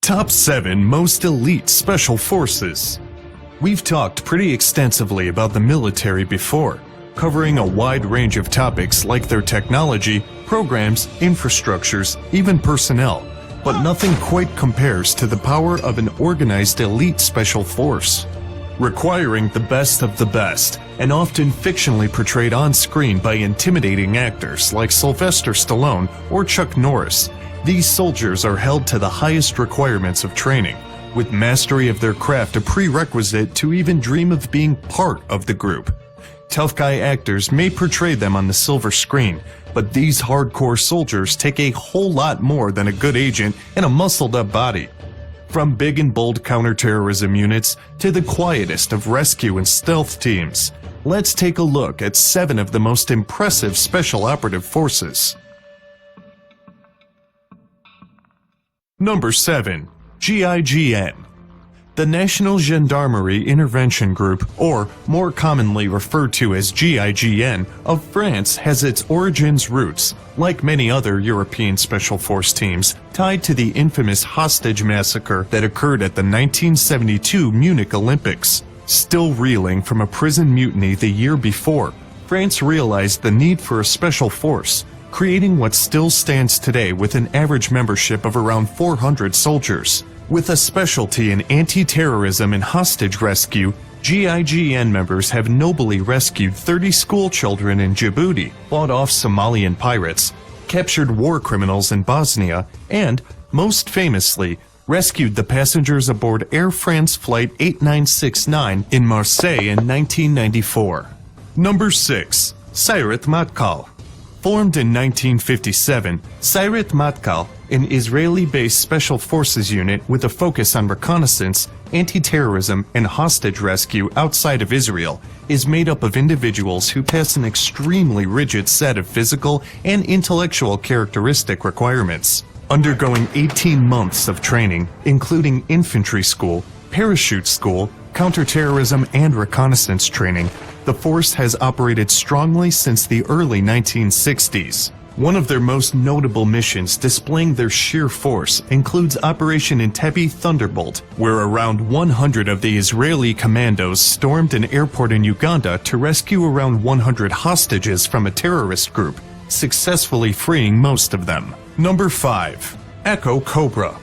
Top 7 Most Elite Special Forces. We've talked pretty extensively about the military before, covering a wide range of topics like their technology, programs, infrastructures, even personnel, but nothing quite compares to the power of an organized elite special force. Requiring the best of the best, and often fictionally portrayed on screen by intimidating actors like Sylvester Stallone or Chuck Norris, these soldiers are held to the highest requirements of training, with mastery of their craft a prerequisite to even dream of being part of the group. Tough guy actors may portray them on the silver screen, but these hardcore soldiers take a whole lot more than a good agent and a muscled-up body. From big and bold counterterrorism units to the quietest of rescue and stealth teams, let's take a look at 7 of the most impressive special operative forces. Number 7. GIGN. The National Gendarmerie Intervention Group, or more commonly referred to as GIGN, of France has its origins roots, like many other European special force teams, tied to the infamous hostage massacre that occurred at the 1972 Munich Olympics. Still reeling from a prison mutiny the year before, France realized the need for a special force, creating what still stands today with an average membership of around 400 soldiers. With a specialty in anti-terrorism and hostage rescue, GIGN members have nobly rescued 30 school children in Djibouti, fought off Somalian pirates, captured war criminals in Bosnia, and, most famously, rescued the passengers aboard Air France Flight 8969 in Marseille in 1994. Number 6. Sayeret Matkal. Formed in 1957, Sayeret Matkal, an Israeli-based special forces unit with a focus on reconnaissance, anti-terrorism, and hostage rescue outside of Israel, is made up of individuals who pass an extremely rigid set of physical and intellectual characteristic requirements. Undergoing 18 months of training, including infantry school, parachute school, counterterrorism, and reconnaissance training, the force has operated strongly since the early 1960s. One of their most notable missions displaying their sheer force includes Operation Entebbe Thunderbolt, where around 100 of the Israeli commandos stormed an airport in Uganda to rescue around 100 hostages from a terrorist group, successfully freeing most of them. Number 5. Echo Cobra.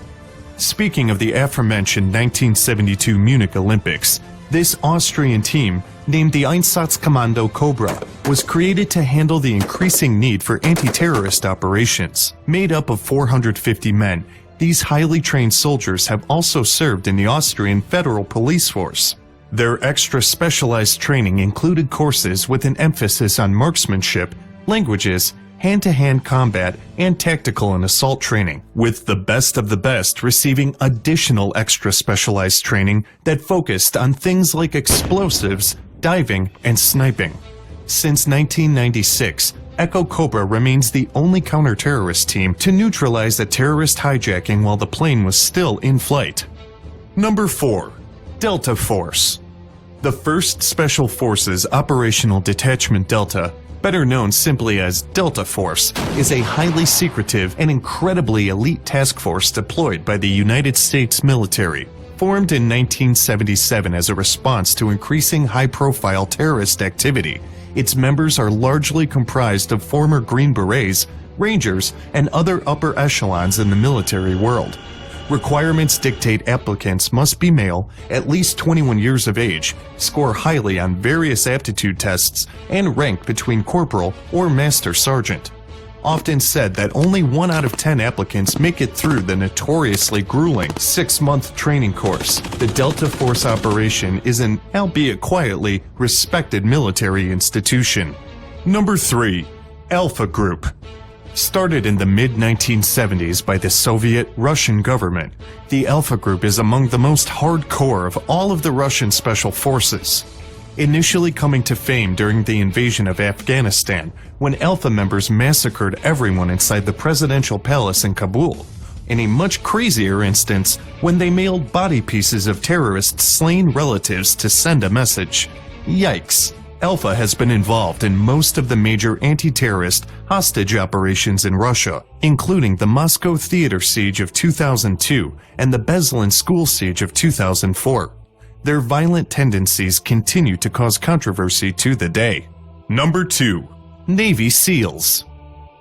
Speaking of the aforementioned 1972 Munich Olympics, this Austrian team, named the Einsatzkommando Cobra, was created to handle the increasing need for anti-terrorist operations. Made up of 450 men, these highly trained soldiers have also served in the Austrian Federal Police Force. Their extra specialized training included courses with an emphasis on marksmanship, languages, hand-to-hand combat, and tactical and assault training, with the best of the best receiving additional extra specialized training that focused on things like explosives, diving, and sniping. Since 1996, Echo Cobra remains the only counter-terrorist team to neutralize a terrorist hijacking while the plane was still in flight. Number 4. Delta Force. The 1st Special Forces Operational Detachment Delta, better known simply as Delta Force, is a highly secretive and incredibly elite task force deployed by the United States military. Formed in 1977 as a response to increasing high-profile terrorist activity, its members are largely comprised of former Green Berets, Rangers, and other upper echelons in the military world. Requirements dictate applicants must be male, at least 21 years of age, score highly on various aptitude tests, and rank between corporal or master sergeant. Often said that only 1 out of 10 applicants make it through the notoriously grueling 6-month training course. The Delta Force operation is an, albeit quietly, respected military institution. Number 3. Alpha Group. Started in the mid-1970s by the Soviet-Russian government, the Alpha Group is among the most hardcore of all of the Russian special forces. Initially coming to fame during the invasion of Afghanistan, when Alpha members massacred everyone inside the presidential palace in Kabul. In a much crazier instance, when they mailed body pieces of terrorists' slain relatives to send a message. Yikes. Alpha has been involved in most of the major anti-terrorist hostage operations in Russia, including the Moscow theater siege of 2002 and the Beslan school siege of 2004. Their violent tendencies continue to cause controversy to the day. Number 2. Navy SEALs.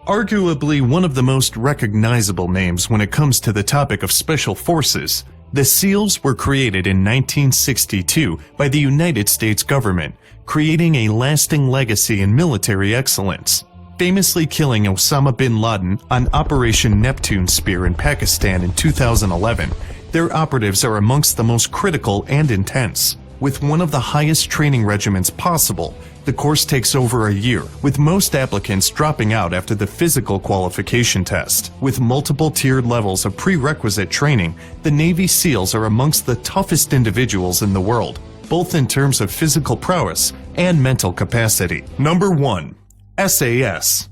Arguably one of the most recognizable names when it comes to the topic of special forces, the SEALs were created in 1962 by the United States government, creating a lasting legacy in military excellence, famously killing Osama bin Laden on Operation Neptune Spear in Pakistan in 2011. Their operatives are amongst the most critical and intense. With one of the highest training regimens possible, the course takes over a year, with most applicants dropping out after the physical qualification test. With multiple tiered levels of prerequisite training, the Navy SEALs are amongst the toughest individuals in the world, both in terms of physical prowess and mental capacity. Number 1. SAS.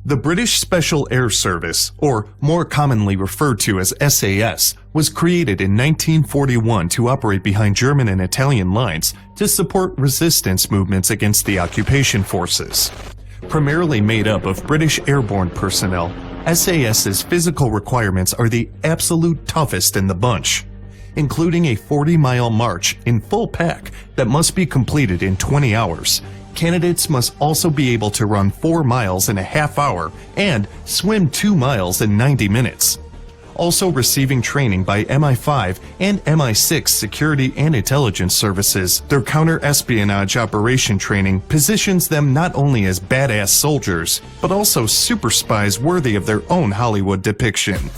The British Special Air Service, or more commonly referred to as SAS, was created in 1941 to operate behind German and Italian lines to support resistance movements against the occupation forces. Primarily made up of British airborne personnel, SAS's physical requirements are the absolute toughest in the bunch, including a 40-mile march in full pack that must be completed in 20 hours. Candidates must also be able to run 4 miles in a half hour and swim 2 miles in 90 minutes. Also receiving training by MI5 and MI6 security and intelligence services, their counter-espionage operation training positions them not only as badass soldiers, but also super spies worthy of their own Hollywood depiction.